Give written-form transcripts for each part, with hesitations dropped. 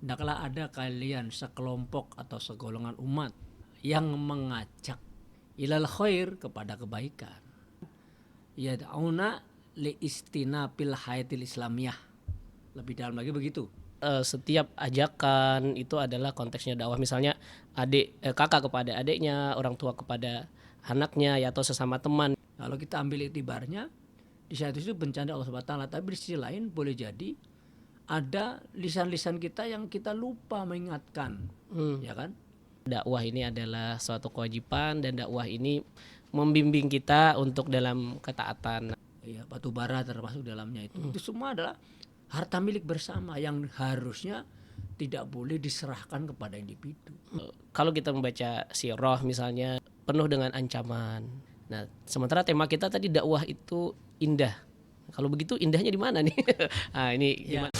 hendaklah ada kalian sekelompok atau segolongan umat yang mengajak ilal khair, kepada kebaikan. Yad'una li istinafil hayatil islamiyah. Lebih dalam lagi begitu. Setiap ajakan itu adalah konteksnya dakwah. Misalnya kakak kepada adiknya, orang tua kepada anaknya, ya, atau sesama teman. Kalau kita ambil iktibarnya, di satu sisi bencana Allah Subhanahu wa taala, tapi di sisi lain boleh jadi ada lisan-lisan kita yang kita lupa mengingatkan, ya kan? Dakwah ini adalah suatu kewajiban, dan dakwah ini membimbing kita untuk dalam ketaatan. Ya, batu bara termasuk dalamnya itu. Itu semua adalah harta milik bersama yang harusnya tidak boleh diserahkan kepada individu. Kalau kita membaca sirah misalnya, penuh dengan ancaman. Nah, sementara tema kita tadi dakwah itu indah. Kalau begitu indahnya di mana nih? Nah, ini gimana?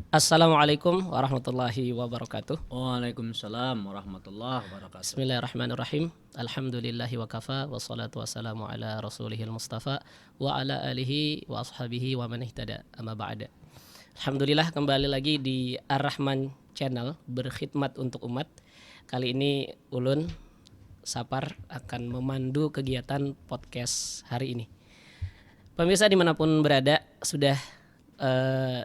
Assalamualaikum warahmatullahi wabarakatuh. Waalaikumsalam warahmatullahi wabarakatuh. Bismillahirrahmanirrahim. Alhamdulillahi wa kafa, wassalatu wassalamu ala rasulihil mustafa wa ala alihi wa ashabihi wa man ihtada, amma ba'da. Alhamdulillah, kembali lagi di Ar-Rahman Channel, berkhidmat untuk umat. Kali ini Ulun Sapar akan memandu kegiatan podcast hari ini. Pemirsa dimanapun berada, sudah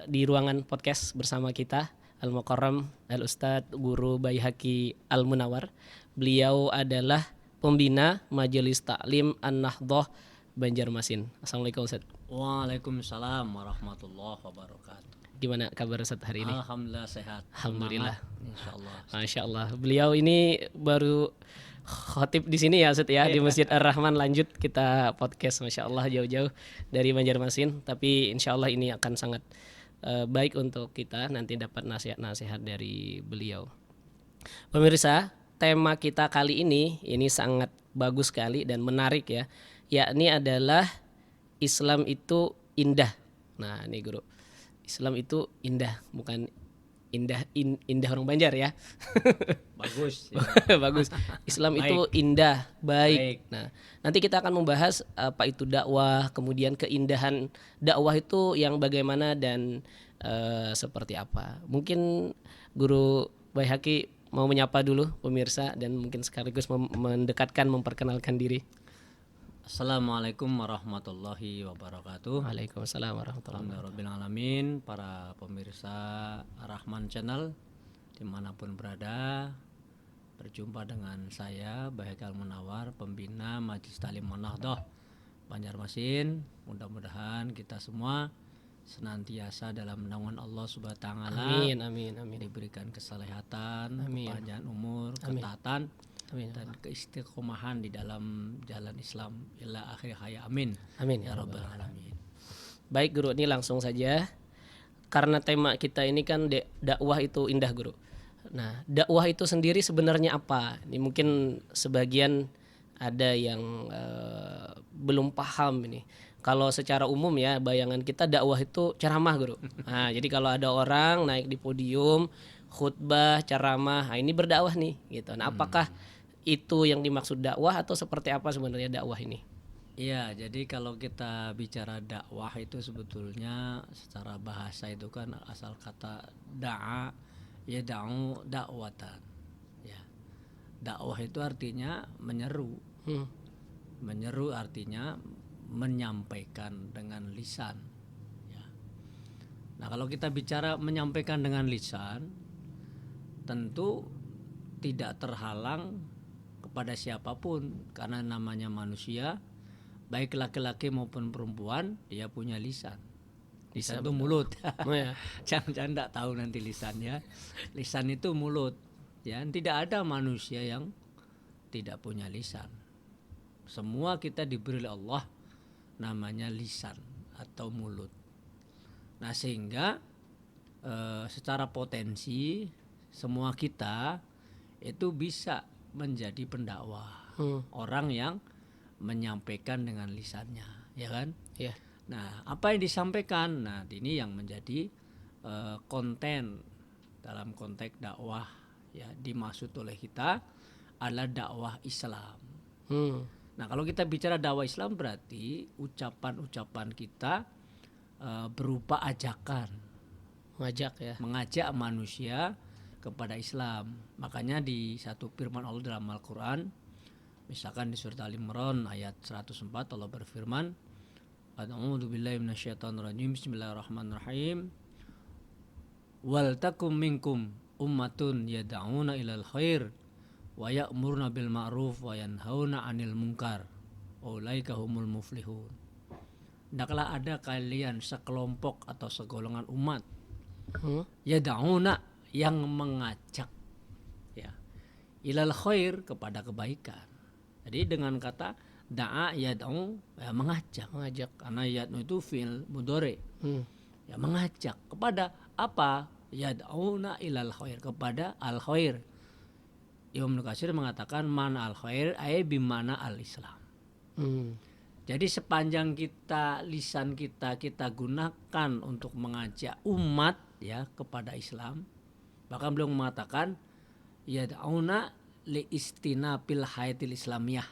di ruangan podcast bersama kita Al-Mukarram Al-Ustadz Guru Baihaqi Al-Munawar. Beliau adalah pembina Majelis Taklim An-Nahdhah Banjarmasin. Assalamualaikum Ustadz. Waalaikumsalam warahmatullahi wabarakatuh. Gimana kabar Ustadz hari ini? Alhamdulillah sehat. Alhamdulillah. Insyaallah. Masya Allah. Beliau ini baru khotib di sini ya Ustadz ya, di Masjid Ar-Rahman. Lanjut kita podcast, Masya Allah, jauh-jauh dari Banjarmasin. Tapi insya Allah ini akan sangat baik untuk kita nanti dapat nasihat-nasihat dari beliau. Pemirsa, tema kita kali ini sangat bagus sekali dan menarik ya, yakni adalah Islam itu indah. Nah ini Guru, Islam itu indah, bukan indah orang Banjar ya. Bagus. Ya. Bagus. Islam Baik. itu indah, baik. Nah, nanti kita akan membahas apa itu dakwah, kemudian keindahan dakwah itu yang bagaimana dan seperti apa. Mungkin Guru Baihaqi mau menyapa dulu pemirsa dan mungkin sekaligus mendekatkan, memperkenalkan diri. Assalamualaikum warahmatullahi wabarakatuh. Waalaikumsalam warahmatullahi wabarakatuh. Alhamdulillahirrahmanirrahim. Para pemirsa Rahman Channel dimanapun berada, berjumpa dengan saya Baihaqi Al-Munawar, pembina Majelis Taklim An-Nahdhah Banjarmasin. Mudah-mudahan kita semua senantiasa dalam naungan Allah Subhanahu wa taala. Amin, amin, amin. Diberikan keselehatan, Amin. kepanjangan umur, Amin. ketaatan, Amin. dan keistiqomahan di dalam jalan Islam ila akhir hayat. Amin. Amin Ya rabbal alamin. Baik Guru, ini langsung saja. Karena tema kita ini kan dakwah itu indah Guru. Nah, dakwah itu sendiri sebenarnya apa? Ini mungkin sebagian ada yang belum paham ini. Kalau secara umum ya, bayangan kita dakwah itu ceramah Guru. Nah, jadi kalau ada orang naik di podium, khutbah, ceramah, nah ini berdakwah nih gitu. Nah, apakah itu yang dimaksud dakwah atau seperti apa sebenarnya dakwah ini? Iya, jadi kalau kita bicara dakwah itu sebetulnya secara bahasa itu kan asal kata da'a, ya da'u dakwatan. Ya. Dakwah itu artinya menyeru. Menyeru artinya menyampaikan dengan lisan. Ya. Nah, kalau kita bicara menyampaikan dengan lisan, tentu tidak terhalang kepada siapapun, karena namanya manusia, baik laki-laki maupun perempuan, dia punya lisan. Lisan itu mulut. Oh ya. Jangan enggak tahu nanti lisannya. Lisan itu mulut. Ya, tidak ada manusia yang tidak punya lisan. Semua kita diberi oleh Allah namanya lisan atau mulut. Nah, sehingga secara potensi semua kita itu bisa menjadi pendakwah, orang yang menyampaikan dengan lisannya, ya kan? Ya. Nah, apa yang disampaikan? Nah, ini yang menjadi konten dalam konteks dakwah, ya, dimaksud oleh kita adalah dakwah Islam. Nah, kalau kita bicara dakwah Islam berarti ucapan-ucapan kita berupa ajakan, mengajak manusia kepada Islam. Makanya di satu firman Allah dalam Al-Qur'an, misalkan di surat Al-Imran ayat 104 Allah berfirman, A'udzu billahi minasyaitonir rajim. Bismillahirrahmanirrahim. Wal takum minkum ummatun yad'una ilal khair wa ya'muruna bil ma'ruf wa yanhauna 'anil munkar. Ulaika humul muflihun. Hendaklah ada kalian sekelompok atau segolongan umat yad'una yang mengajak ya ilal khair kepada kebaikan. Jadi dengan kata da'a yad'u ya mengajak karena yad'u itu fi'il mudhari. Ya mengajak kepada apa? Yad'una ilal khair, kepada al khair. Ibnu Katsir mengatakan mana al khair ay bimana al Islam. Jadi sepanjang lisan kita gunakan untuk mengajak umat ya kepada Islam, bahkan beliau mengatakan yad'una li istinafil hayatil islamiyah.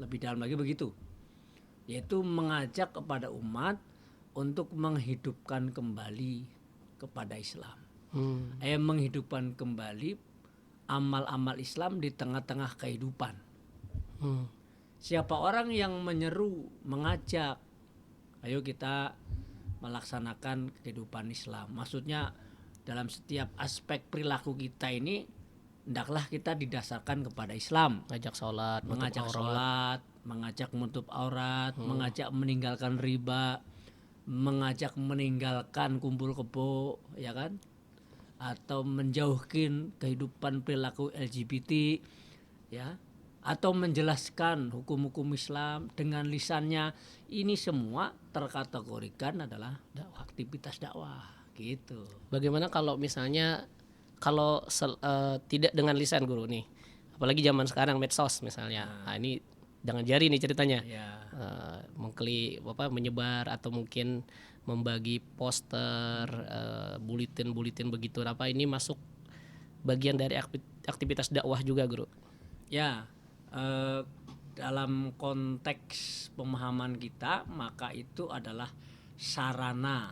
Lebih dalam lagi begitu, yaitu mengajak kepada umat untuk menghidupkan kembali kepada Islam. Menghidupkan kembali amal-amal Islam di tengah-tengah kehidupan. Siapa orang yang menyeru, mengajak, ayo kita melaksanakan kehidupan Islam. Maksudnya dalam setiap aspek perilaku kita ini hendaklah kita didasarkan kepada Islam. Mengajak sholat, mengajak menutup aurat, mengajak meninggalkan riba, mengajak meninggalkan kumpul kebo, ya kan? Atau menjauhkan kehidupan perilaku LGBT, ya, atau menjelaskan hukum-hukum Islam dengan lisannya. Ini semua terkategorikan adalah aktivitas dakwah, gitu. Bagaimana kalau misalnya tidak dengan lisan guru nih, apalagi zaman sekarang medsos misalnya, nah ini dengan jari nih ceritanya, menyebar atau mungkin membagi poster, buletin begitu, apa ini masuk bagian dari aktivitas dakwah juga guru? Ya, dalam konteks pemahaman kita maka itu adalah sarana.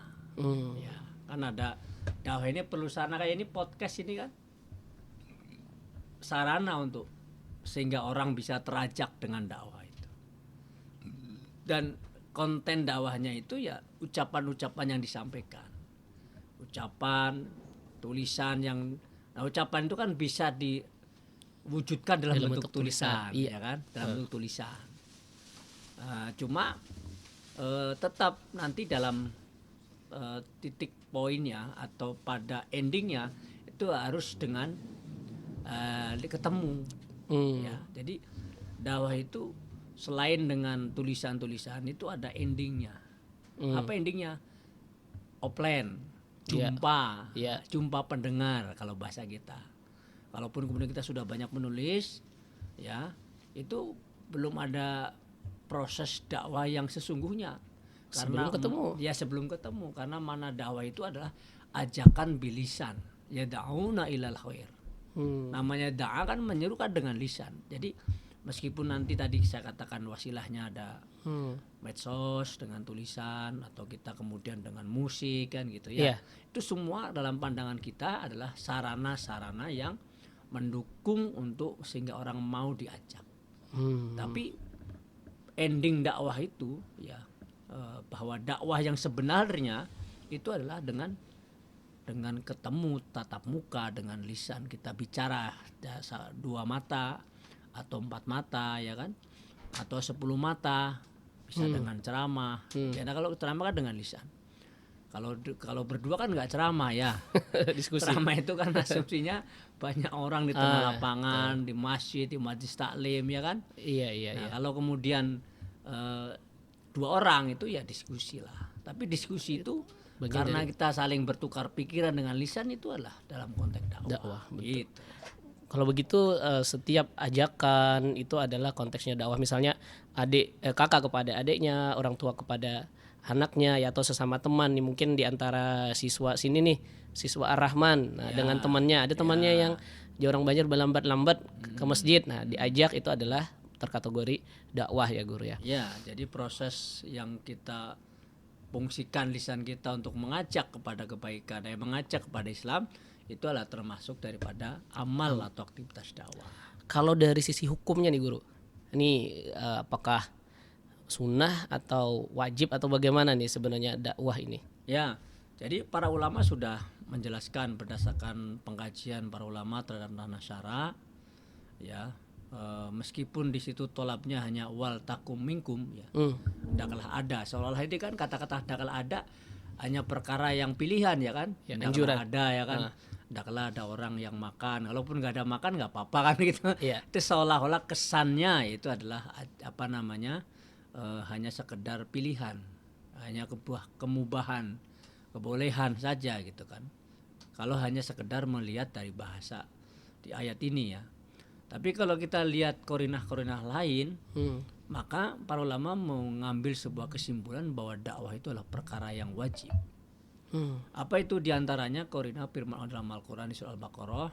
Ya, kan ada dakwah ini perlu sarana, kayak ini podcast ini kan sarana untuk sehingga orang bisa terajak dengan dakwah itu. Dan konten dakwahnya itu ya ucapan-ucapan yang disampaikan, ucapan, tulisan yang, ucapan itu kan bisa diwujudkan dalam bentuk tulisan, ya kan, dalam bentuk tulisan. Cuma tetap nanti dalam titik poinnya atau pada endingnya itu harus dengan ketemu. Ya, jadi dakwah itu selain dengan tulisan-tulisan itu ada endingnya. Apa endingnya? Offline, jumpa pendengar kalau bahasa kita. Kalaupun kemudian kita sudah banyak menulis, ya itu belum ada proses dakwah yang sesungguhnya. Karena sebelum ketemu, karena mana dakwah itu adalah ajakan bilisan, ya da'una ilal khair. Namanya da'a kan menyerukan dengan lisan. Jadi meskipun nanti tadi saya katakan wasilahnya ada medsos dengan tulisan atau kita kemudian dengan musik kan gitu ya. Itu semua dalam pandangan kita adalah sarana-sarana yang mendukung untuk sehingga orang mau diajak. Tapi ending dakwah itu ya bahwa dakwah yang sebenarnya itu adalah dengan ketemu tatap muka, dengan lisan kita bicara, 2 mata atau 4 mata, ya kan, atau 10 mata, bisa dengan ceramah. Karena kalau ceramah kan dengan lisan. Kalau berdua kan nggak ceramah ya. Diskusi. Ceramah itu kan asumsinya banyak orang di tengah lapangan, di masjid, di majelis taklim, ya kan. Iya. Kalau kemudian 2 orang itu ya diskusi lah. Tapi diskusi itu karena kita saling bertukar pikiran dengan lisan itu adalah dalam konteks dakwah. Gitu. Kalau begitu setiap ajakan itu adalah konteksnya dakwah. Misalnya kakak kepada adiknya, orang tua kepada anaknya, ya atau sesama teman nih, mungkin di antara siswa sini nih, siswa Ar-Rahman, dengan temannya, ada temannya yang di orang Banjar berlambat-lambat ke masjid. Nah, diajak itu adalah terkategori dakwah ya guru ya. Ya, jadi proses yang kita fungsikan lisan kita untuk mengajak kepada kebaikan, mengajak kepada Islam, itu adalah termasuk daripada amal atau aktivitas dakwah. Kalau dari sisi hukumnya nih guru, ini apakah sunnah atau wajib atau bagaimana nih sebenarnya dakwah ini? Ya, jadi para ulama sudah menjelaskan berdasarkan pengkajian para ulama terhadap tanah syara, ya, meskipun di situ tolabnya hanya wal takum minkum, ya, hendaklah ada. Seolah-olah ini kan kata-kata hendaklah ada hanya perkara yang pilihan, ya kan, Ya, hendaklah anjuran. ada, ya kan, hendaklah ada orang yang makan. Kalaupun nggak ada makan nggak apa-apa kan gitu. Iya. Itu seolah-olah kesannya itu adalah apa namanya, hanya sekedar pilihan, hanya kemubahan, kebolehan saja gitu kan. Kalau hanya sekedar melihat dari bahasa di ayat ini ya. Tapi kalau kita lihat korinah-korinah lain, maka para ulama mengambil sebuah kesimpulan bahwa dakwah itu adalah perkara yang wajib. Apa itu diantaranya? Korinah firman Allah dalam Al-Quran di surah Al-Baqarah,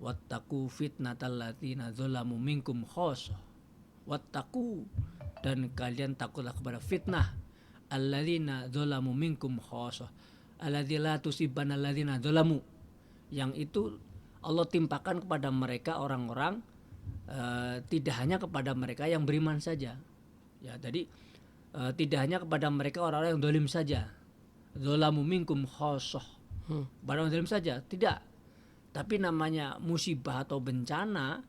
wattaqu fitnatal ladzina dzalamu minkum khossah. Wattaqu, dan kalian takutlah kepada fitnah alladzina dzalamu minkum khossah. Alladzina tusibanna alladzina dzalamu, yang itu Allah timpakan kepada mereka orang-orang, tidak hanya kepada mereka yang beriman saja. Ya, jadi tidak hanya kepada mereka orang-orang yang zalim saja. Dzalamu minkum khossah. Barang zalim saja, tidak. Tapi namanya musibah atau bencana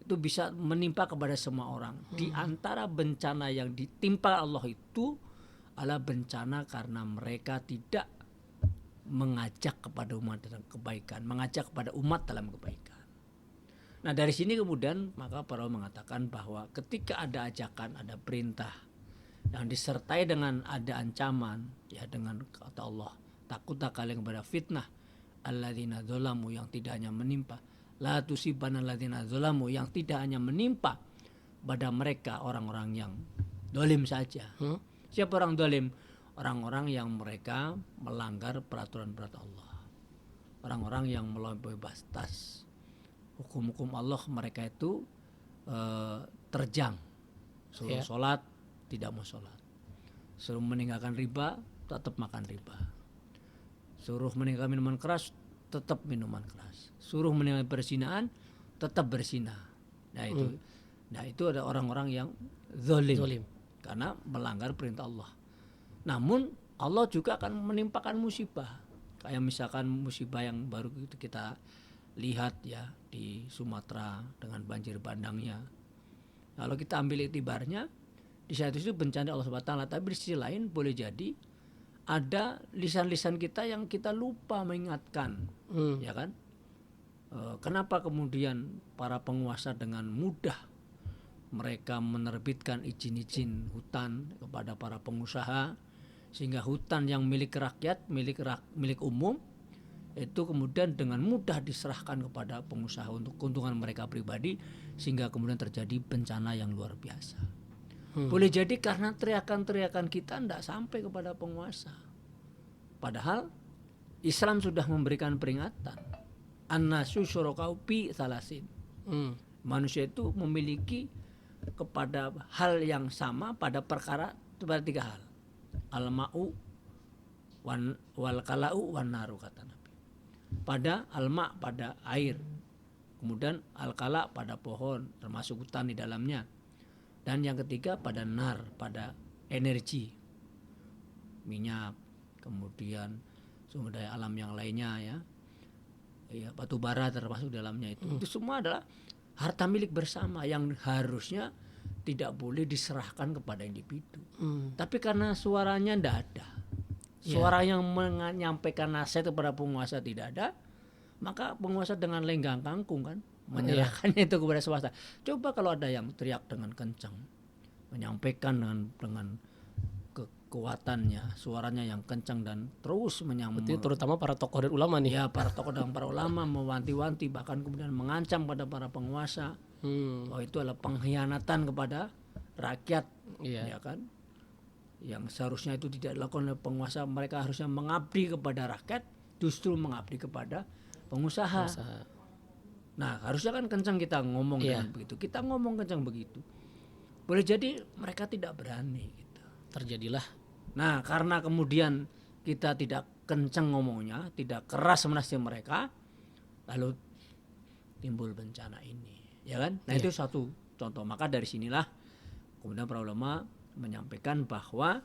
itu bisa menimpa kepada semua orang. Di antara bencana yang ditimpa Allah itu adalah bencana karena mereka tidak mengajak kepada umat dalam kebaikan, mengajak kepada umat dalam kebaikan. Nah, dari sini kemudian maka para ulama mengatakan bahwa ketika ada ajakan, ada perintah yang disertai dengan ada ancaman, ya, dengan kata Allah, takutlah kalian kepada fitnah alladzina dzalamu, yang tidak hanya menimpa, la tusibanna alladzina dzalamu, yang tidak hanya menimpa pada mereka orang-orang yang zalim saja. Siapa orang zalim? Orang-orang yang mereka melanggar peraturan-peraturan Allah, orang-orang yang melampaui batas hukum-hukum Allah. Mereka itu terjang, suruh sholat tidak mau sholat, suruh meninggalkan riba tetap makan riba, suruh meninggalkan minuman keras tetap minuman keras, suruh meninggalkan perzinahan tetap berzina. Nah itu ada orang-orang yang zalim karena melanggar perintah Allah. Namun Allah juga akan menimpakan musibah, kayak misalkan musibah yang baru kita lihat ya di Sumatera dengan banjir bandangnya. Kalau kita ambil iktibarnya, di satu sisi bencana Allah SWT, tapi di sisi lain boleh jadi ada lisan-lisan kita yang kita lupa mengingatkan, ya kan? Kenapa kemudian para penguasa dengan mudah mereka menerbitkan izin-izin hutan kepada para pengusaha, sehingga hutan yang milik rakyat, milik umum itu kemudian dengan mudah diserahkan kepada pengusaha untuk keuntungan mereka pribadi, sehingga kemudian terjadi bencana yang luar biasa. Boleh jadi karena teriakan-teriakan kita tidak sampai kepada penguasa. Padahal Islam sudah memberikan peringatan. An-nasu syurakau fi salasin. Manusia itu memiliki kepada hal yang sama pada perkara pada 3 hal. Al-ma'u wal kala'u wan naru, kata Nabi. Pada al-ma' pada air, kemudian al-kala' pada pohon termasuk hutan di dalamnya, dan yang ketiga pada nar, pada energi, minyak, kemudian sumber daya alam yang lainnya, ya batu bara termasuk dalamnya itu. Itu semua adalah harta milik bersama yang harusnya tidak boleh diserahkan kepada individu. Tapi karena suaranya tidak ada, suara yang menyampaikan nasihat kepada penguasa tidak ada, maka penguasa dengan lenggang kangkung kan menyerahkannya itu kepada swasta. Coba kalau ada yang teriak dengan kencang, menyampaikan dengan kekuatannya, suaranya yang kencang dan terus menyampaikan. Terutama para tokoh dan ulama nih. Ya, para tokoh dan para ulama mewanti-wanti, bahkan kemudian mengancam pada para penguasa. Bahwa itu adalah pengkhianatan kepada rakyat, ya kan? Yang seharusnya itu tidak dilakukan oleh penguasa. Mereka harusnya mengabdi kepada rakyat, justru mengabdi kepada pengusaha. Nah, harusnya kan kencang kita ngomong dengan begitu. Kita ngomong kencang begitu. Boleh jadi mereka tidak berani gitu. Terjadilah. Nah, karena kemudian kita tidak kenceng ngomongnya, tidak keras menasihati mereka, lalu timbul bencana ini, ya kan? Nah, itu satu contoh. Maka dari sinilah kemudian para ulama menyampaikan bahwa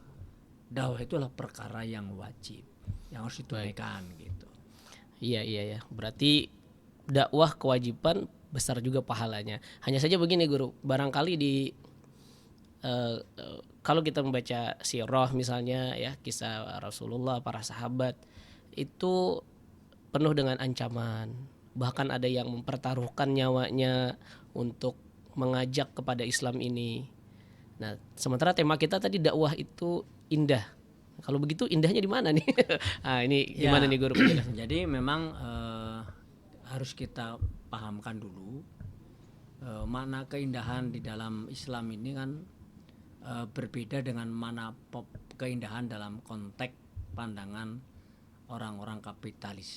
dakwah itu adalah perkara yang wajib, yang harus ditunaikan gitu. Iya. Berarti dakwah kewajiban, besar juga pahalanya. Hanya saja begini guru, barangkali di kalau kita membaca sirah misalnya ya, kisah Rasulullah, para sahabat itu penuh dengan ancaman. Bahkan ada yang mempertaruhkan nyawanya untuk mengajak kepada Islam ini. Nah, sementara tema kita tadi dakwah itu indah. Kalau begitu indahnya di mana nih? Nah, ini gimana nih guru penjelasan? Jadi memang harus kita pahamkan dulu makna keindahan di dalam Islam ini kan berbeda dengan mana keindahan dalam konteks pandangan orang-orang kapitalis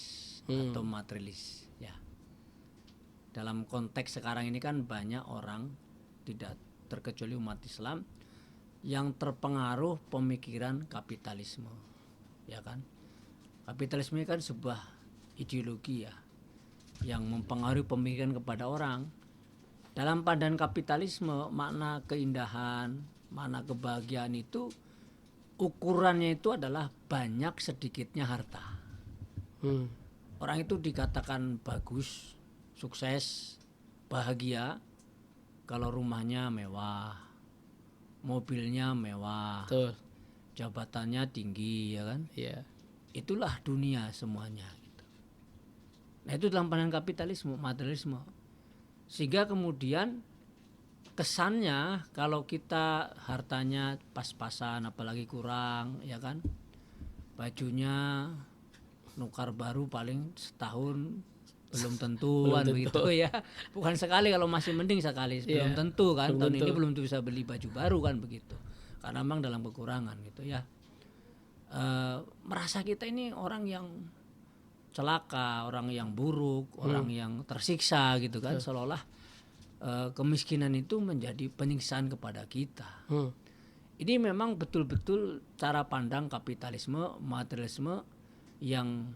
atau materialis ya. Dalam konteks sekarang ini kan banyak orang, tidak terkecuali umat Islam, yang terpengaruh pemikiran kapitalisme, ya kan? Kapitalisme kan sebuah ideologi ya, yang mempengaruhi pemikiran kepada orang. Dalam pandangan kapitalisme, makna keindahan, makna kebahagiaan itu ukurannya itu adalah banyak sedikitnya harta. Orang itu dikatakan bagus, sukses, bahagia kalau rumahnya mewah, mobilnya mewah, Betul. jabatannya tinggi, ya kan? Iya. Itulah dunia semuanya gitu. Nah, itu dalam pandangan kapitalisme, materialisme. Sehingga kemudian kesannya kalau kita hartanya pas-pasan, apalagi kurang, ya kan? Bajunya nukar baru paling setahun belum tentu kan begitu ya. Bukan sekali, kalau masih mending sekali, belum tentu kan. Tahun ini belum bisa beli baju baru kan begitu. Karena memang dalam kekurangan gitu ya. Merasa kita ini orang yang celaka, orang yang buruk, orang yang tersiksa gitu kan, seolah-olah kemiskinan itu menjadi penyiksaan kepada kita. Ini memang betul-betul cara pandang kapitalisme, materialisme yang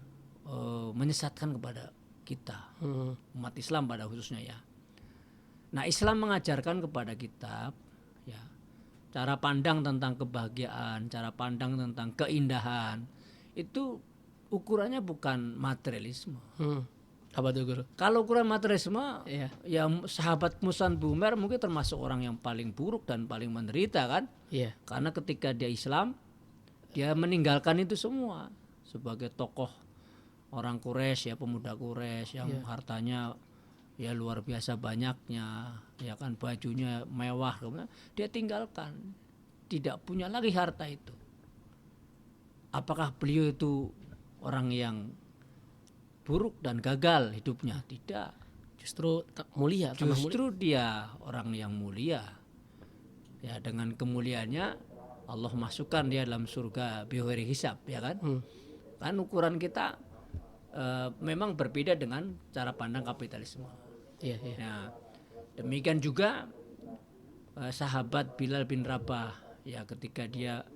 menyesatkan kepada kita, umat Islam pada khususnya ya. Nah, Islam mengajarkan kepada kita ya, cara pandang tentang kebahagiaan, cara pandang tentang keindahan itu ukurannya bukan materialisme. Apa tuh guru? Kalau ukuran materialisme, ya sahabat Mus'ab bin Umair mungkin termasuk orang yang paling buruk dan paling menderita kan? Iya. Karena ketika dia Islam, dia meninggalkan itu semua sebagai tokoh orang Quraisy ya, pemuda Quraisy yang hartanya ya luar biasa banyaknya, ya kan, bajunya mewah, dia tinggalkan, tidak punya lagi harta itu. Apakah beliau itu orang yang buruk dan gagal hidupnya? Tidak, Justru mulia. justru dia orang yang mulia. Ya, dengan kemuliaannya Allah masukkan dia dalam surga bighairi hisab, ya kan? Kan ukuran kita memang berbeda dengan cara pandang kapitalisme. Iya. Nah, demikian juga sahabat Bilal bin Rabah ya, ketika dia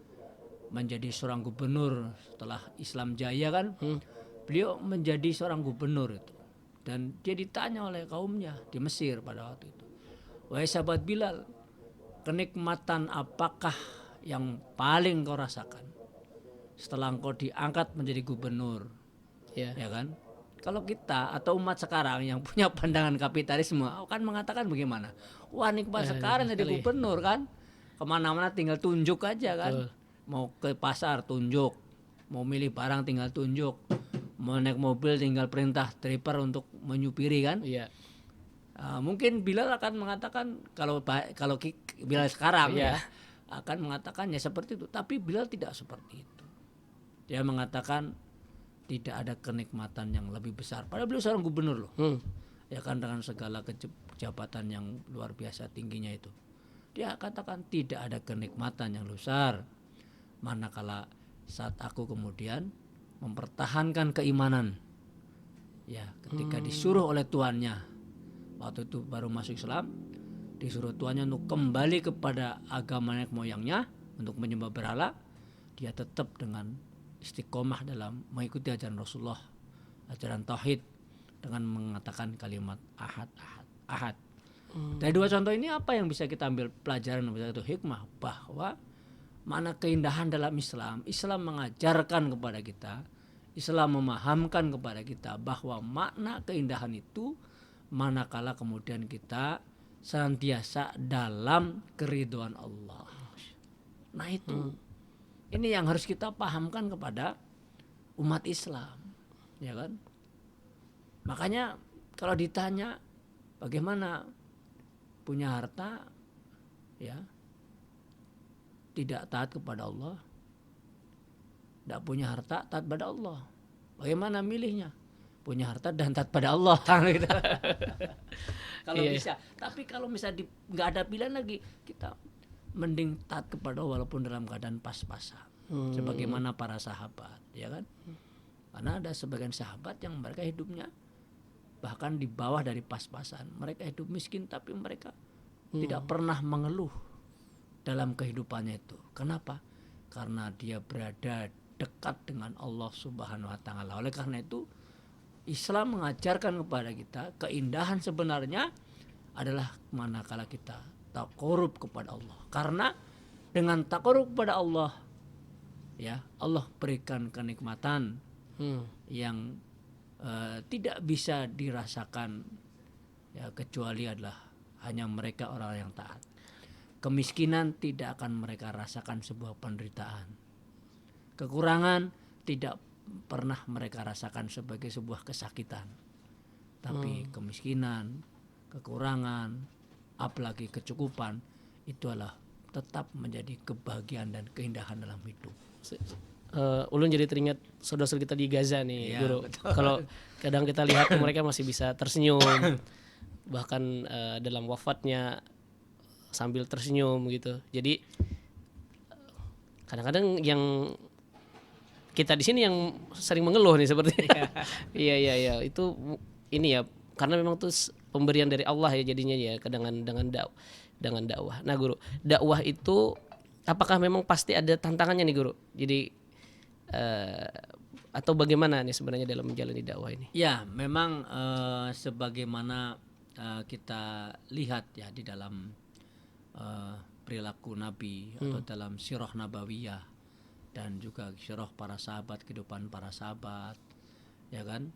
menjadi seorang gubernur setelah Islam jaya kan, beliau menjadi seorang gubernur itu, dan dia ditanya oleh kaumnya di Mesir pada waktu itu, wahai sahabat Bilal, kenikmatan apakah yang paling kau rasakan setelah engkau diangkat menjadi gubernur? Ya kan? Kalau kita atau umat sekarang yang punya pandangan kapitalisme akan mengatakan bagaimana? Wah, nikmat sekarang jadi gubernur kan, kemana-mana tinggal tunjuk aja kan. Mau ke pasar tunjuk, mau milih barang tinggal tunjuk, mau naik mobil tinggal perintah driver untuk menyupiri kan. Iya. Mungkin Bilal akan mengatakan, kalau Bilal sekarang ya akan mengatakan ya seperti itu. Tapi Bilal tidak seperti itu. Dia mengatakan tidak ada kenikmatan yang lebih besar. Padahal beliau seorang gubernur loh. Ya kan, dengan segala kejabatan yang luar biasa tingginya itu. Dia katakan tidak ada kenikmatan yang besar manakala saat aku kemudian mempertahankan keimanan. Ya, ketika disuruh oleh tuannya, waktu itu baru masuk Islam, disuruh tuannya untuk kembali kepada agama nenek moyangnya untuk menyembah berhala, dia tetap dengan istiqomah dalam mengikuti ajaran Rasulullah, ajaran tauhid, dengan mengatakan kalimat ahad ahad ahad. Dari dua contoh ini apa yang bisa kita ambil pelajaran, bisa itu hikmah, bahwa mana keindahan dalam Islam. Islam mengajarkan kepada kita, Islam memahamkan kepada kita bahwa makna keindahan itu manakala kemudian kita senantiasa dalam keridhaan Allah. Nah itu, ini yang harus kita pahamkan kepada umat Islam, ya kan? Makanya kalau ditanya bagaimana punya harta, ya, tidak taat kepada Allah, tidak punya harta taat pada Allah, bagaimana milihnya? Punya harta dan taat pada Allah. Gitu. Kalau bisa, tapi kalau misalnya nggak ada pilihan lagi, kita mending taat kepada Allah walaupun dalam keadaan pas-pasan, sebagaimana para sahabat, ya kan? Karena ada sebagian sahabat yang mereka hidupnya bahkan di bawah dari pas-pasan. Mereka hidup miskin tapi mereka tidak pernah mengeluh dalam kehidupannya itu. Kenapa? Karena dia berada dekat dengan Allah Subhanahu wa taala. Oleh karena itu Islam mengajarkan kepada kita keindahan sebenarnya adalah manakala kita taqarrub kepada Allah. Karena dengan taqarrub kepada Allah, ya, Allah berikan kenikmatan yang tidak bisa dirasakan, ya, kecuali adalah hanya mereka orang yang taat. Kemiskinan tidak akan mereka rasakan sebuah penderitaan. Kekurangan tidak pernah mereka rasakan sebagai sebuah kesakitan. Tapi kemiskinan, kekurangan, apalagi kecukupan, itu adalah tetap menjadi kebahagiaan dan keindahan dalam hidup. Ulun jadi teringat saudara-saudara kita di Gaza nih, Ya, Guru. Kalau kadang kita lihat mereka masih bisa tersenyum, bahkan dalam wafatnya sambil tersenyum gitu. Jadi kadang-kadang yang kita di sini yang sering mengeluh nih sepertinya. Iya itu ini ya, karena memang tuh pemberian dari Allah ya jadinya ya, dengan dakwah. Nah Guru, dakwah itu apakah memang pasti ada tantangannya nih Guru? Jadi atau bagaimana nih sebenarnya dalam menjalani dakwah ini? Ya, memang sebagaimana kita lihat ya di dalam perilaku Nabi atau dalam sirah nabawiyah dan juga sirah para sahabat, kehidupan para sahabat, ya kan,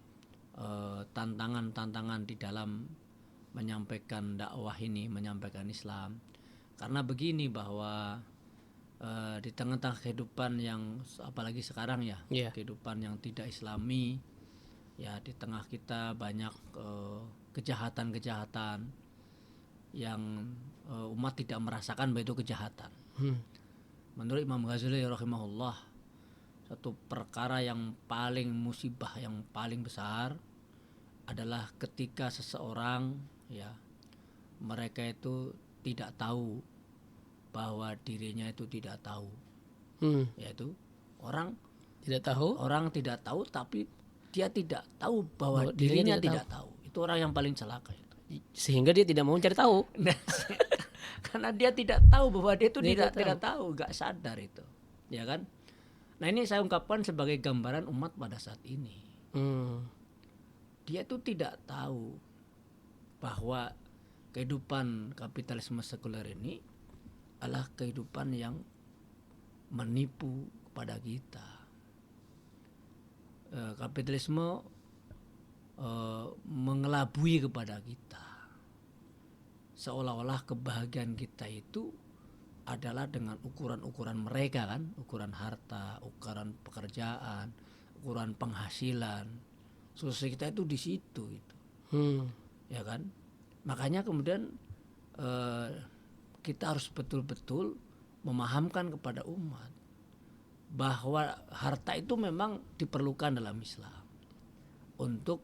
tantangan-tantangan di dalam menyampaikan dakwah ini, menyampaikan Islam. Karena begini, bahwa di tengah-tengah kehidupan yang apalagi sekarang ya, kehidupan yang tidak Islami, ya, di tengah kita banyak kejahatan-kejahatan yang umat tidak merasakan bahwa itu kejahatan. Menurut Imam Ghazali rahimahullah, satu perkara yang paling musibah, yang paling besar adalah ketika seseorang, ya, mereka itu tidak tahu bahwa dirinya itu tidak tahu, yaitu orang tidak tahu tapi dia tidak tahu bahwa dirinya tidak tahu. Itu orang yang paling celaka itu. Sehingga dia tidak mau cari tahu. Karena dia tidak tahu bahwa dia itu tidak tahu, gak sadar itu, ya kan? Nah ini saya ungkapkan sebagai gambaran umat pada saat ini. Dia itu tidak tahu bahwa kehidupan kapitalisme sekuler ini adalah kehidupan yang menipu kepada kita. Kapitalisme mengelabui kepada kita, seolah-olah kebahagiaan kita itu adalah dengan ukuran-ukuran mereka kan, ukuran harta, ukuran pekerjaan, ukuran penghasilan. Sukses kita itu di situ itu, ya kan? Makanya kemudian kita harus betul-betul memahamkan kepada umat bahwa harta itu memang diperlukan dalam Islam untuk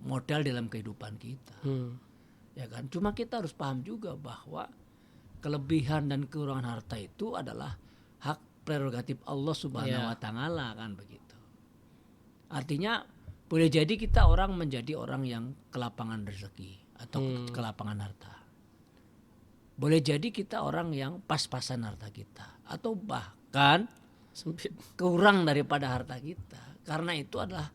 modal dalam kehidupan kita, ya kan? Cuma kita harus paham juga bahwa kelebihan dan kekurangan harta itu adalah hak prerogatif Allah Subhanahu wa taala, kan begitu. Artinya boleh jadi kita menjadi orang yang kelapangan rezeki atau kelapangan harta. boleh jadi kita orang yang pas-pasan harta kita atau bahkan Sempit. kurang daripada harta kita. Karena itu adalah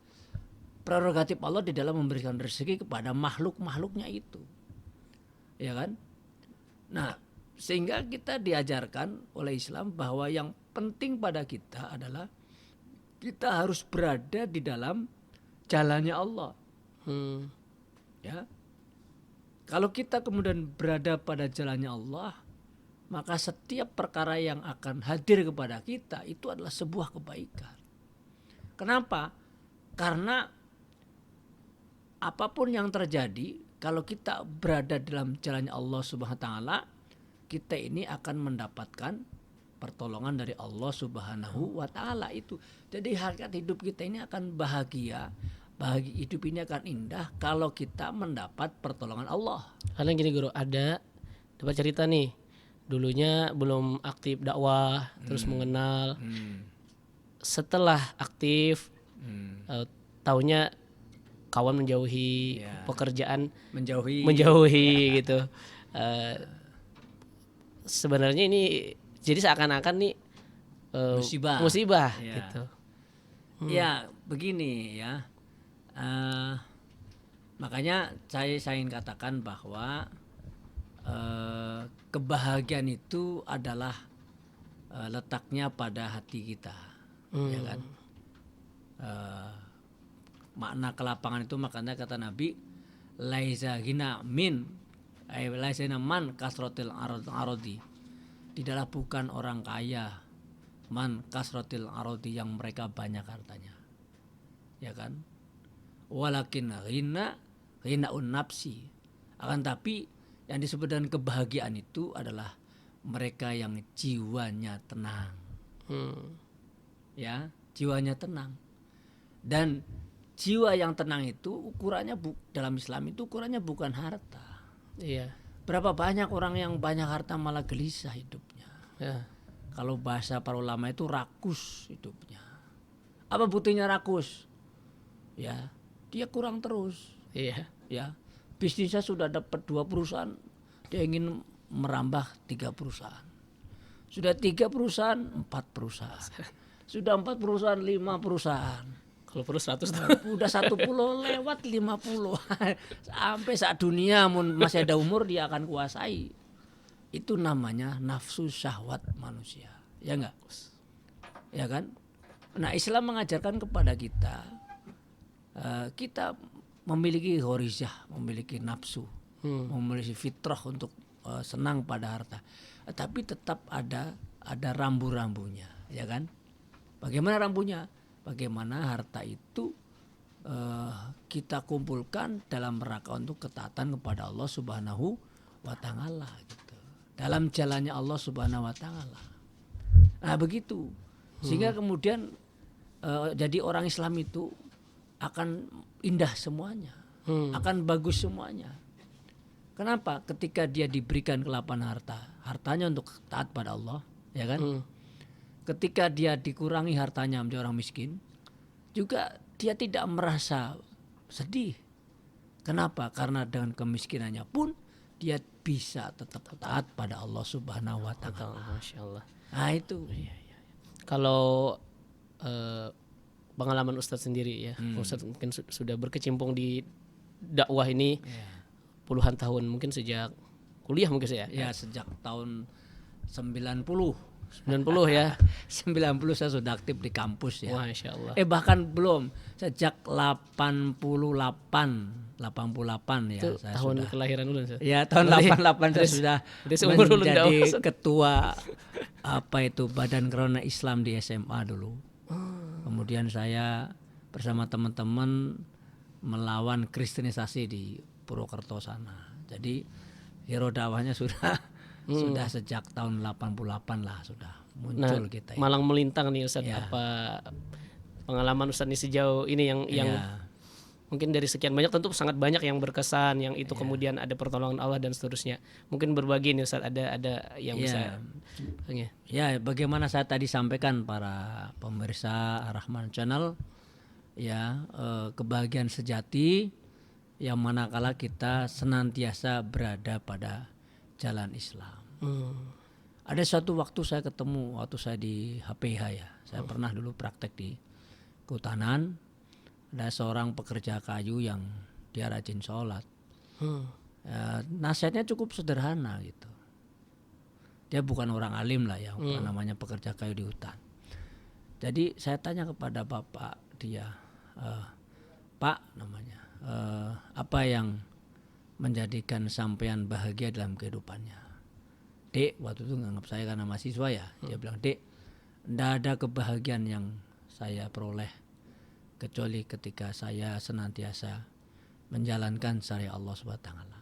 prerogatif Allah di dalam memberikan rezeki kepada makhluk-makhluknya itu. Ya kan? Nah, sehingga kita diajarkan oleh Islam bahwa yang penting pada kita adalah kita harus berada di dalam jalannya Allah. Ya. Kalau kita kemudian berada pada jalannya Allah, maka setiap perkara yang akan hadir kepada kita itu adalah sebuah kebaikan. Kenapa? Karena apapun yang terjadi, kalau kita berada dalam jalannya Allah Subhanahu wa taala, kita ini akan mendapatkan pertolongan dari Allah Subhanahu wa taala itu. Jadi hakikat hidup kita ini akan bahagia, hidup ini akan indah kalau kita mendapat pertolongan Allah. Karena gini guru, ada dapat cerita nih, dulunya belum aktif dakwah, terus mengenal. Setelah aktif, taunya kawan menjauhi, pekerjaan menjauhi gitu. Sebenarnya ini jadi seakan-akan nih musibah gitu. Ya begini ya, makanya saya ingin katakan bahwa kebahagiaan itu adalah letaknya pada hati kita, ya kan. Makna kelapangan itu, makanya kata Nabi, laisa ghina min laisa man kasrotil arodi, tidaklah bukan orang kaya man kasrotil arodi yang mereka banyak hartanya, ya kan. Walakin ghinaun nafsi, akan tapi yang disebut dengan kebahagiaan itu adalah mereka yang jiwanya tenang. Ya, jiwanya tenang. Dan jiwa yang tenang itu ukurannya dalam Islam itu ukurannya bukan harta. Iya. Berapa banyak orang yang banyak harta malah gelisah hidupnya. Ya. Kalau bahasa para ulama itu rakus hidupnya. Apa buktinya rakus? Ya, dia kurang terus. Iya. Ya, bisnisnya sudah dapat 2 perusahaan, dia ingin merambah 3 perusahaan. Sudah 3 perusahaan, 4 perusahaan. Sudah 4 perusahaan, 5 perusahaan. Kalau perlu 100 udah 1 pulau lewat 50. Sampai saat dunia masih ada umur dia akan kuasai. Itu namanya nafsu syahwat manusia. Ya enggak? Ya kan? Nah, Islam mengajarkan kepada kita, kita memiliki ghorizah, memiliki nafsu, memiliki fitrah untuk senang pada harta. Tapi tetap ada rambu-rambunya, ya kan? Bagaimana rambunya? Bagaimana harta itu kita kumpulkan dalam rangka untuk ketaatan kepada Allah Subhanahu wa taala gitu. Dalam jalannya Allah Subhanahu wa taala. Nah, begitu. Sehingga kemudian jadi orang Islam itu akan indah semuanya. Akan bagus semuanya. Kenapa? Ketika dia diberikan kelapanan hartanya untuk taat pada Allah, ya kan? Ketika dia dikurangi hartanya menjadi orang miskin, juga dia tidak merasa sedih. Kenapa? Karena dengan kemiskinannya pun dia bisa tetap taat pada Allah Subhanahu wa taala. Masya Allah. Nah, itu. Kalau pengalaman Ustadz sendiri ya, Ustadz mungkin sudah berkecimpung di dakwah ini puluhan tahun, mungkin sejak kuliah mungkin saya. Ya, sejak tahun 90 ya. 90 saya sudah aktif di kampus ya. Masya Allah. Bahkan belum, sejak 88 ya itu saya tahun sudah. Kelahiran dulu. Ya, tahun 88 saya sudah menjadi ketua Badan Krona Islam di SMA dulu. Kemudian saya bersama teman-teman melawan kristenisasi di Purwokerto sana. Jadi hero dakwahnya sudah sejak tahun 88 lah sudah muncul kita. Malang melintang nih Ustadz, apa pengalaman Ustadz ini sejauh ini yang mungkin dari sekian banyak tentu sangat banyak yang berkesan, yang itu kemudian ada pertolongan Allah dan seterusnya. Mungkin berbagi nih Ustadz, ada yang bisa. Ya, bagaimana saya tadi sampaikan para pemirsa Ar-Rahman Channel, ya, kebahagiaan sejati yang manakala kita senantiasa berada pada jalan Islam. Hmm. Ada suatu waktu saya ketemu waktu saya di HPH ya. Saya pernah dulu praktek di Kehutanan. Ada seorang pekerja kayu yang dia rajin sholat. Nasihatnya cukup sederhana gitu. Dia bukan orang alim lah ya, namanya pekerja kayu di hutan. Jadi saya tanya kepada bapak dia, Pak namanya, apa yang menjadikan sampean bahagia dalam kehidupannya? Dek, waktu itu nganggap saya karena mahasiswa ya, dia bilang, Dek, tidak ada kebahagiaan yang saya peroleh kecuali ketika saya senantiasa menjalankan syariat Allah Subhanahu wa taala.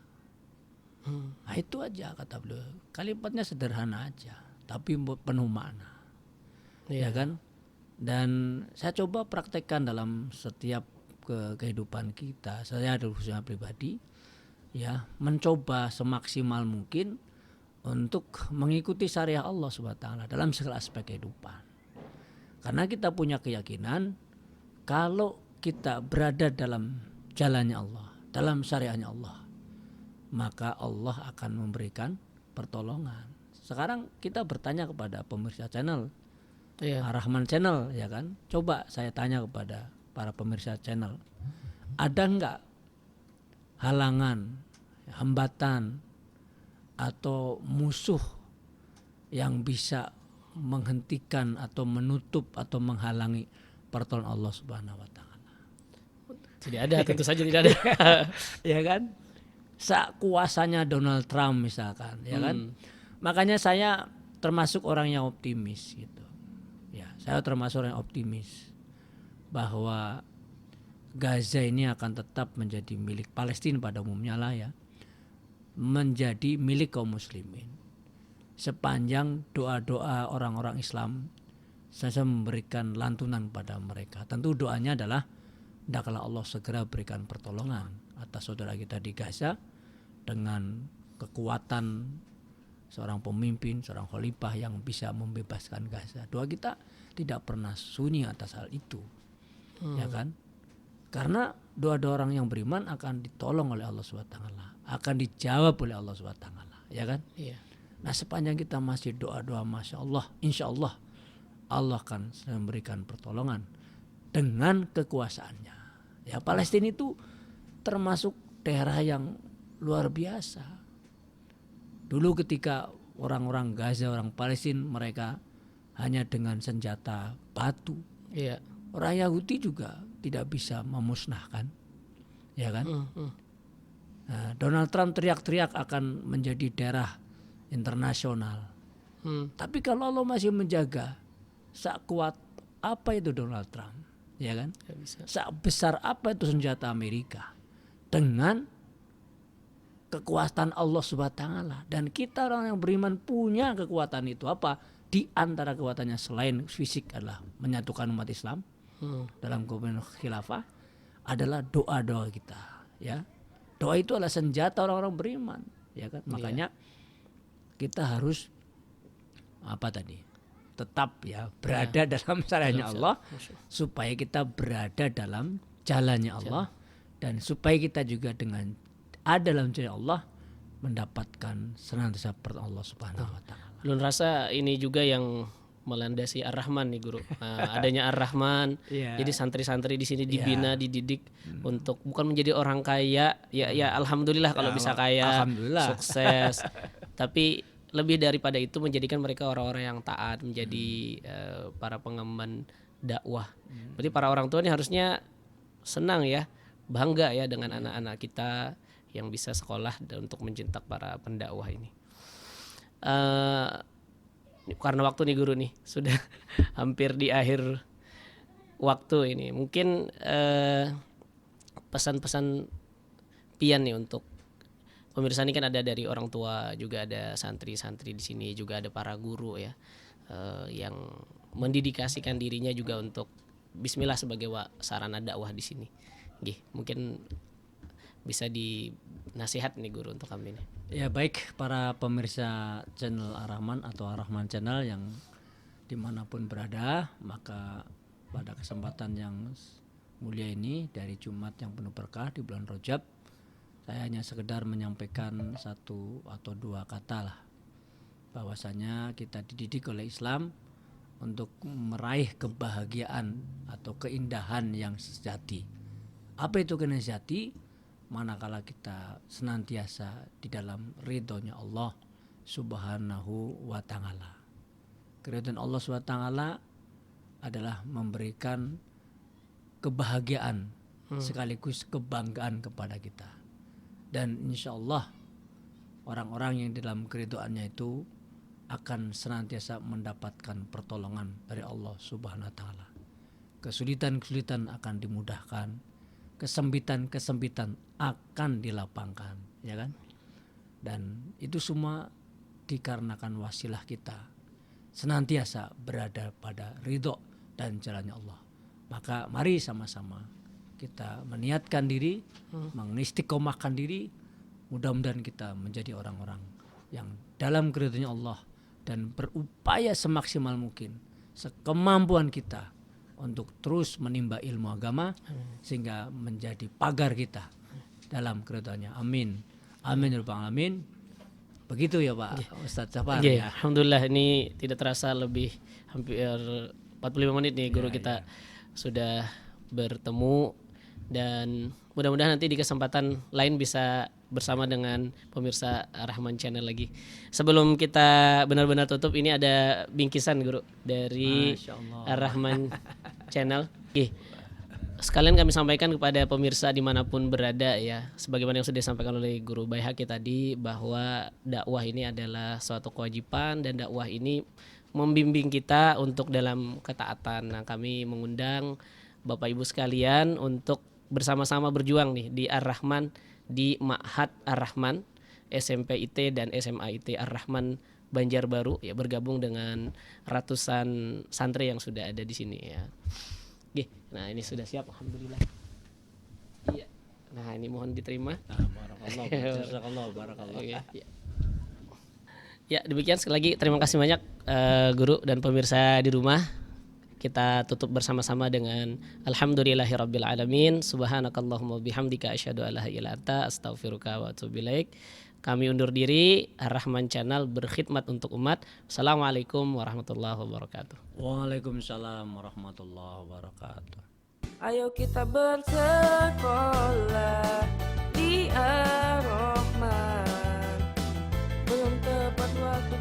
Nah, itu aja kata beliau. Kalimatnya sederhana aja, tapi penuh makna. Ya kan? Dan saya coba praktekkan dalam setiap kehidupan kita. Saya khususnya pribadi ya, mencoba semaksimal mungkin untuk mengikuti syariat Allah Subhanahu wa taala dalam segala aspek kehidupan. Karena kita punya keyakinan kalau kita berada dalam jalannya Allah, dalam syariatnya Allah, maka Allah akan memberikan pertolongan. Sekarang kita bertanya kepada pemirsa channel Ar-Rahman Channel ya kan. Coba saya tanya kepada para pemirsa channel, ada enggak halangan, hambatan atau musuh yang bisa menghentikan atau menutup atau menghalangi pertolongan Allah Subhanahu wa taala? Tidak ada, tentu saja tidak ada. Ya kan? Kuasanya Donald Trump misalkan, ya kan? Makanya saya termasuk orang yang optimis gitu. Ya, saya termasuk orang yang optimis bahwa Gaza ini akan tetap menjadi milik Palestina pada umumnya lah ya. Menjadi milik kaum muslimin. Sepanjang doa-doa orang-orang Islam saya memberikan lantunan pada mereka. Tentu doanya adalah hendaklah Allah segera berikan pertolongan atas saudara kita di Gaza dengan kekuatan seorang pemimpin, seorang khalifah yang bisa membebaskan Gaza. Doa kita tidak pernah sunyi atas hal itu. Ya kan? Karena doa-doa orang yang beriman akan ditolong oleh Allah SWT, akan dijawab oleh Allah SWT, ya kan? Iya. Nah, sepanjang kita masih doa-doa, masya Allah, insya Allah Allah akan memberikan pertolongan dengan kekuasaannya. Ya, Palestina itu termasuk daerah yang luar biasa. Dulu ketika orang-orang Gaza, orang Palestina, mereka hanya dengan senjata batu. Iya. Orang Yahudi juga tidak bisa memusnahkan, ya kan? Nah, Donald Trump teriak-teriak akan menjadi daerah internasional. Tapi kalau Allah masih menjaga, sekuat apa itu Donald Trump, ya kan? Sebesar apa itu senjata Amerika dengan kekuatan Allah Subhanahu wa taala. Dan kita orang yang beriman punya kekuatan itu. Apa? Di antara kekuatannya selain fisik adalah menyatukan umat Islam dalam kepemimpinan khilafah adalah doa-doa kita, ya. Doa itu adalah senjata orang-orang beriman, ya kan? Makanya kita harus apa tadi? Tetap ya berada dalam syariatnya Allah supaya kita berada dalam jalannya Allah dan supaya kita juga dengan ada dalam jalan Allah mendapatkan senantiasa pertolongan Allah Subhanahu wa taala. Belum rasa ini juga yang melandasi Ar-Rahman nih guru. Adanya Ar-Rahman, jadi santri-santri di sini dibina, dididik untuk bukan menjadi orang kaya. Ya alhamdulillah kalau bisa kaya, sukses. Tapi lebih daripada itu menjadikan mereka orang-orang yang taat, menjadi para pengemban dakwah. Berarti para orang tua ini harusnya senang ya, bangga ya dengan anak-anak kita yang bisa sekolah dan untuk mencetak para pendakwah ini. Karena waktu nih guru nih sudah hampir di akhir waktu ini, mungkin pesan-pesan pian nih untuk pemirsa ini. Kan ada dari orang tua, juga ada santri-santri di sini, juga ada para guru ya yang mendedikasikan dirinya juga untuk Bismillah sebagai sarana dakwah di sini. Mungkin bisa dinasihat nih guru untuk kami nih. Ya baik, para pemirsa channel Ar-Rahman atau Ar-Rahman Channel yang dimanapun berada, maka pada kesempatan yang mulia ini dari Jumat yang penuh berkah di bulan Rajab, Saya hanya sekedar menyampaikan satu atau dua kata lah, bahwasanya kita dididik oleh Islam untuk meraih kebahagiaan atau keindahan yang sejati. Apa itu keindahan sejati? Manakala kita senantiasa di dalam ridhonya Allah Subhanahu wa ta'ala. Keridhaan Allah Subhanahu wa ta'ala adalah memberikan kebahagiaan sekaligus kebanggaan kepada kita. Dan insya Allah orang-orang yang dalam keridhaannya itu akan senantiasa mendapatkan pertolongan dari Allah Subhanahu wa ta'ala. Kesulitan-kesulitan akan dimudahkan, kesempitan-kesempitan akan dilapangkan, ya kan? Dan itu semua dikarenakan wasilah kita senantiasa berada pada ridho dan jalannya Allah. Maka mari sama-sama kita meniatkan diri, mengistiqomahkan diri, mudah-mudahan kita menjadi orang-orang yang dalam keridhaannya Allah dan berupaya semaksimal mungkin, sekemampuan kita untuk terus menimba ilmu agama sehingga menjadi pagar kita dalam keridhaannya. Amin. Amin ya rabbal alamin. Begitu ya Pak Ustadz Safar ya. Alhamdulillah, ini tidak terasa lebih hampir 45 menit nih guru kita sudah bertemu, dan mudah-mudahan nanti di kesempatan lain bisa bersama dengan pemirsa Rahman Channel lagi. Sebelum kita benar-benar tutup, ini ada bingkisan guru dari Rahman Channel. Sekalian kami sampaikan kepada pemirsa dimanapun berada ya, sebagaimana yang sudah disampaikan oleh Guru Baihaqi tadi, bahwa dakwah ini adalah suatu kewajiban dan dakwah ini membimbing kita untuk dalam ketaatan. Nah, kami mengundang Bapak Ibu sekalian untuk bersama-sama berjuang nih di Ar-Rahman, di Ma'had Ar-Rahman, SMP IT dan SMA IT Ar-Rahman Banjarbaru ya, bergabung dengan ratusan santri yang sudah ada di sini ya. Nah, ini sudah siap, alhamdulillah. Iya. Nah, ini mohon diterima. Barakallah. Ya, demikian sekali lagi terima kasih banyak guru dan pemirsa di rumah. Kita tutup bersama-sama dengan alhamdulillahirabbil alamin, subhanakallahumma bihamdika asyhadu an la ilaha illa anta astaghfiruka wa atubu ilaik. Kami undur diri. Ar-Rahman Channel berkhidmat untuk umat. Assalamualaikum warahmatullahi wabarakatuh. Waalaikumsalam warahmatullahi wabarakatuh. Ayo kita bersekolah di Ar-Rahman. Belum tepat waktu